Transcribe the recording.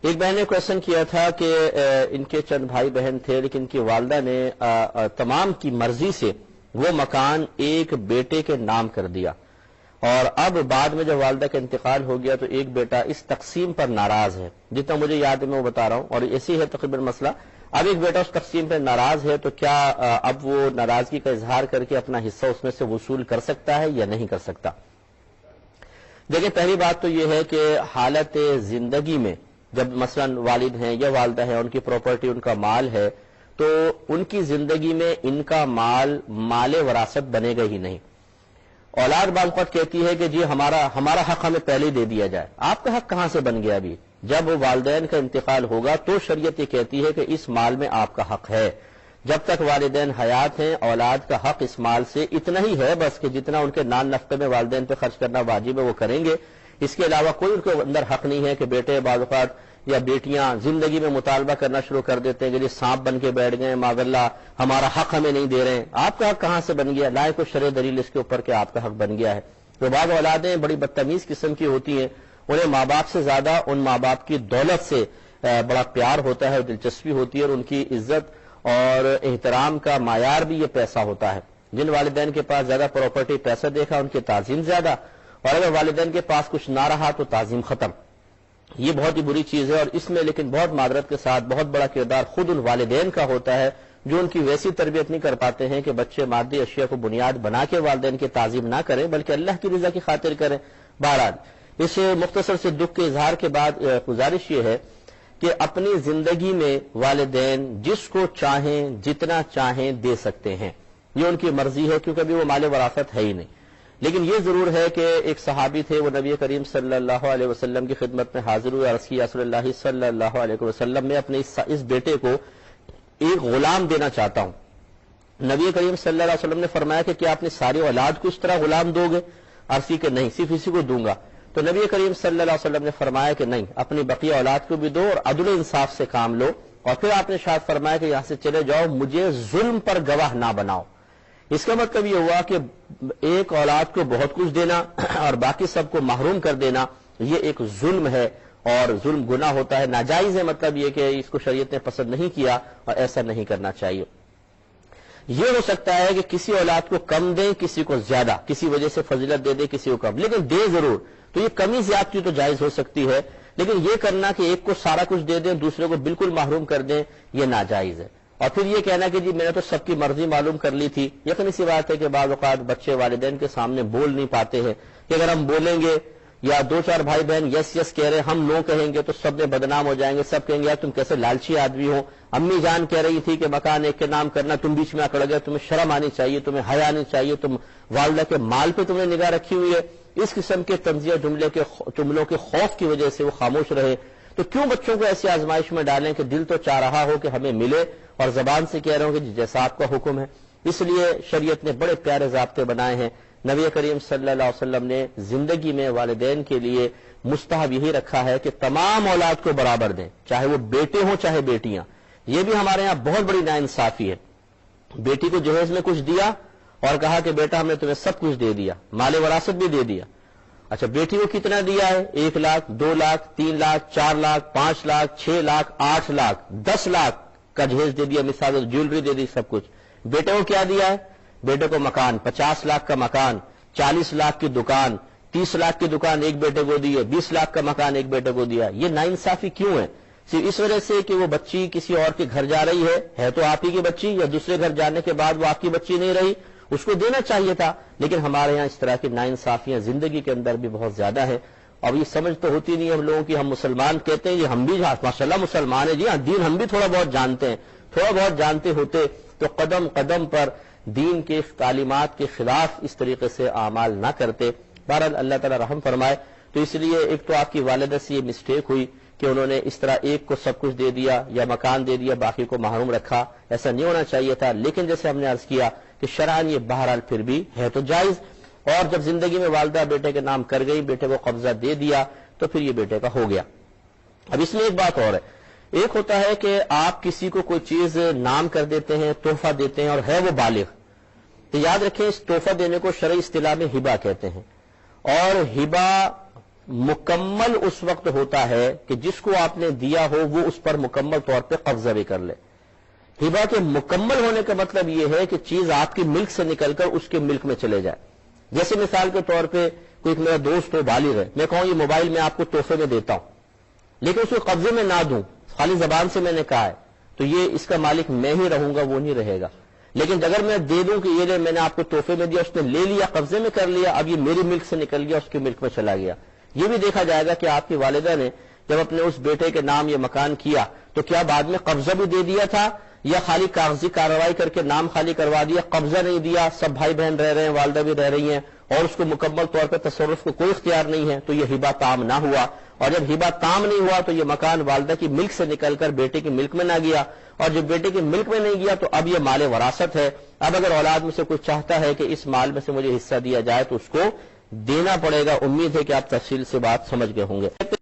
ایک بہن نے کوشچن کیا تھا کہ ان کے چند بھائی بہن تھے، لیکن ان کی والدہ نے تمام کی مرضی سے وہ مکان ایک بیٹے کے نام کر دیا، اور اب بعد میں جب والدہ کا انتقال ہو گیا تو ایک بیٹا اس تقسیم پر ناراض ہے. جتنا مجھے یاد ہے میں وہ بتا رہا ہوں، اور ایسی ہے تقریباً مسئلہ. اب ایک بیٹا اس تقسیم پر ناراض ہے، تو کیا اب وہ ناراضگی کا اظہار کر کے اپنا حصہ اس میں سے وصول کر سکتا ہے یا نہیں کر سکتا؟ دیکھیں، پہلی بات تو یہ ہے کہ حالت زندگی میں جب مثلا والد ہیں یا والدہ ہیں، ان کی پراپرٹی، ان کا مال ہے، تو ان کی زندگی میں ان کا مال وراثت بنے گا ہی نہیں. اولاد بعض وقت کہتی ہے کہ جی ہمارا حق ہمیں پہلے دے دیا جائے. آپ کا حق کہاں سے بن گیا؟ ابھی جب والدین کا انتقال ہوگا تو شریعت یہ کہتی ہے کہ اس مال میں آپ کا حق ہے. جب تک والدین حیات ہیں، اولاد کا حق اس مال سے اتنا ہی ہے بس کہ جتنا ان کے نان نفقے میں والدین پہ خرچ کرنا واجب ہے وہ کریں گے. اس کے علاوہ کوئی ان کے اندر حق نہیں ہے کہ بیٹے بعض اوقات یا بیٹیاں زندگی میں مطالبہ کرنا شروع کر دیتے ہیں کہ جی سانپ بن کے بیٹھ گئے، معاذ اللہ ہمارا حق ہمیں نہیں دے رہے ہیں. آپ کا حق کہاں سے بن گیا؟ لائے کوئی شرع دلیل اس کے اوپر کہ آپ کا حق بن گیا ہے. تو بعض اولادیں بڑی بدتمیز قسم کی ہوتی ہیں، انہیں ماں باپ سے زیادہ ان ماں باپ کی دولت سے بڑا پیار ہوتا ہے، دلچسپی ہوتی ہے، اور ان کی عزت اور احترام کا معیار بھی یہ پیسہ ہوتا ہے. جن والدین کے پاس زیادہ پراپرٹی، پیسہ دیکھا، ان کی تعظیم زیادہ، اور اگر والدین کے پاس کچھ نہ رہا تو تعظیم ختم. یہ بہت ہی بری چیز ہے، اور اس میں لیکن بہت معذرت کے ساتھ بہت بڑا کردار خود ان والدین کا ہوتا ہے جو ان کی ویسی تربیت نہیں کر پاتے ہیں کہ بچے مادی اشیاء کو بنیاد بنا کے والدین کی تعظیم نہ کریں بلکہ اللہ کی رضا کی خاطر کریں. بہرحال اس مختصر سے دکھ کے اظہار کے بعد گزارش یہ ہے کہ اپنی زندگی میں والدین جس کو چاہیں جتنا چاہیں دے سکتے ہیں، یہ ان کی مرضی ہے، کیونکہ ابھی وہ مال وراثت ہے ہی نہیں. لیکن یہ ضرور ہے کہ ایک صحابی تھے، وہ نبی کریم صلی اللہ علیہ وسلم کی خدمت میں حاضر ہوئے، عرض کی یا رسول اللہ صلی اللہ علیہ وسلم، میں اپنے اس بیٹے کو ایک غلام دینا چاہتا ہوں. نبی کریم صلی اللہ علیہ وسلم نے فرمایا کہ کیا اپنی ساری اولاد کو اس طرح غلام دو گے؟ عرض کی کہ نہیں، صرف اسی کو دوں گا. تو نبی کریم صلی اللہ علیہ وسلم نے فرمایا کہ نہیں، اپنی بقیہ اولاد کو بھی دو اور عدل و انصاف سے کام لو. اور پھر آپ نے شاید فرمایا کہ یہاں سے چلے جاؤ، مجھے ظلم پر گواہ نہ بناؤ. اس کا مطلب یہ ہوا کہ ایک اولاد کو بہت کچھ دینا اور باقی سب کو محروم کر دینا، یہ ایک ظلم ہے، اور ظلم گناہ ہوتا ہے، ناجائز ہے. مطلب یہ کہ اس کو شریعت نے پسند نہیں کیا اور ایسا نہیں کرنا چاہیے. یہ ہو سکتا ہے کہ کسی اولاد کو کم دیں، کسی کو زیادہ، کسی وجہ سے فضیلت دے دے، کسی کو کم، لیکن دے ضرور. تو یہ کمی زیادتی تو جائز ہو سکتی ہے، لیکن یہ کرنا کہ ایک کو سارا کچھ دے دیں دوسرے کو بالکل محروم کر دیں، یہ ناجائز ہے. اور پھر یہ کہنا کہ جی میں نے تو سب کی مرضی معلوم کر لی تھی. یقینی سی بات ہے کہ بعض اوقات بچے والدین کے سامنے بول نہیں پاتے ہیں کہ اگر ہم بولیں گے یا دو چار بھائی بہن یس یس کہہ رہے ہیں، ہم نو کہیں گے تو سب نے بدنام ہو جائیں گے، سب کہیں گے یار تم کیسے لالچی آدمی ہو. امی جان کہہ رہی تھی کہ مکان ایک کے نام کرنا، تم بیچ میں اکڑ گئے، تمہیں شرم آنی چاہیے، تمہیں حیا آنی چاہیے، تم والدہ کے مال پہ تم نے نگاہ رکھی ہوئی ہے. اس قسم کے طنزیہ جملوں کے خوف کی وجہ سے وہ خاموش رہے. تو کیوں بچوں کو ایسی آزمائش میں ڈالیں کہ دل تو چاہ رہا ہو کہ ہمیں ملے اور زبان سے کہہ رہے ہوں کہ جیسا آپ کا حکم ہے. اس لیے شریعت نے بڑے پیارے ضابطے بنائے ہیں. نبی کریم صلی اللہ علیہ وسلم نے زندگی میں والدین کے لیے مستحب یہی رکھا ہے کہ تمام اولاد کو برابر دیں، چاہے وہ بیٹے ہوں چاہے بیٹیاں. یہ بھی ہمارے ہاں بہت بڑی ناانصافی ہے. بیٹی کو جہیز میں کچھ دیا اور کہا کہ بیٹا ہم نے تمہیں سب کچھ دے دیا، مال وراثت بھی دے دیا. اچھا بیٹی کو کتنا دیا ہے؟ 1 لاکھ، 2 لاکھ، 3 لاکھ، 4 لاکھ، 5 لاکھ، 6 لاکھ، 8 لاکھ، 10 لاکھ کا جہیز دے دیا، مثال جیولری دے دی، سب کچھ. بیٹے کو کیا دیا ہے؟ بیٹے کو مکان، 50 لاکھ کا مکان، 40 لاکھ کی دکان، 30 لاکھ کی دکان ایک بیٹے کو دی ہے، 20 لاکھ کا مکان ایک بیٹے کو دیا. یہ ناانصافی کیوں ہے؟ صرف اس وجہ سے کہ وہ بچی کسی اور کے گھر جا رہی ہے تو آپ ہی کی بچی، یا دوسرے گھر جانے کے بعد وہ آپ کی بچی نہیں رہی، اس کو دینا چاہیے تھا. لیکن ہمارے یہاں اس طرح کی ناانصافیاں زندگی کے اندر بھی بہت زیادہ ہیں. اب یہ سمجھ تو ہوتی نہیں ہم لوگوں کی. ہم مسلمان کہتے ہیں یہ ہم بھی ماشاءاللہ مسلمان ہیں، جی ہاں دین ہم بھی تھوڑا بہت جانتے ہیں. تھوڑا بہت جانتے ہوتے تو قدم قدم پر دین کے تعلیمات کے خلاف اس طریقے سے اعمال نہ کرتے. بہرحال اللہ تعالی رحم فرمائے. تو اس لیے ایک تو آپ کی والدہ سے یہ مسٹیک ہوئی کہ انہوں نے اس طرح ایک کو سب کچھ دے دیا یا مکان دے دیا، باقی کو محروم رکھا. ایسا نہیں ہونا چاہیے تھا. لیکن جیسے ہم نے عرض کیا کہ شرعاً یہ بہرحال پھر بھی ہے تو جائز. اور جب زندگی میں والدہ بیٹے کے نام کر گئی، بیٹے کو قبضہ دے دیا، تو پھر یہ بیٹے کا ہو گیا. اب اس میں ایک بات اور ہے. ایک ہوتا ہے کہ آپ کسی کو کوئی چیز نام کر دیتے ہیں، تحفہ دیتے ہیں اور ہے وہ بالغ، تو یاد رکھیں اس تحفہ دینے کو شرعی اصطلاح میں ہبہ کہتے ہیں. اور ہبہ مکمل اس وقت ہوتا ہے کہ جس کو آپ نے دیا ہو وہ اس پر مکمل طور پہ قبضہ بھی کر لے. ہبہ کے مکمل ہونے کا مطلب یہ ہے کہ چیز آپ کی ملک سے نکل کر اس کے ملک میں چلے جائے. جیسے مثال کے طور پہ کوئی میرا دوست ہو بالغ ہے, میں کہوں یہ موبائل میں آپ کو تحفے میں دیتا ہوں, لیکن اس کو قبضے میں نہ دوں, خالی زبان سے میں نے کہا ہے, تو یہ اس کا مالک میں ہی رہوں گا, وہ نہیں رہے گا. لیکن اگر میں دے دوں کہ یہ میں نے آپ کو تحفے میں دیا, اس نے لے لیا, قبضے میں کر لیا, اب یہ میری ملک سے نکل گیا, اس کے ملک میں چلا گیا. یہ بھی دیکھا جائے گا کہ آپ کی والدہ نے جب اپنے اس بیٹے کے نام یہ مکان کیا تو کیا بعد میں قبضہ بھی دے دیا تھا یا خالی کاغذی کارروائی کر کے نام خالی کروا دیا, قبضہ نہیں دیا, سب بھائی بہن رہ رہے ہیں, والدہ بھی رہ رہی ہیں اور اس کو مکمل طور پر تصرف کو کوئی اختیار نہیں ہے, تو یہ ہبہ تام نہ ہوا. اور جب ہبہ تام نہیں ہوا تو یہ مکان والدہ کی ملک سے نکل کر بیٹے کی ملک میں نہ گیا, اور جب بیٹے کی ملک میں نہیں گیا تو اب یہ مال وراثت ہے. اب اگر اولاد میں سے کوئی چاہتا ہے کہ اس مال میں سے مجھے حصہ دیا جائے تو اس کو دینا پڑے گا. امید ہے کہ آپ تفصیل سے بات سمجھ گئے ہوں گے.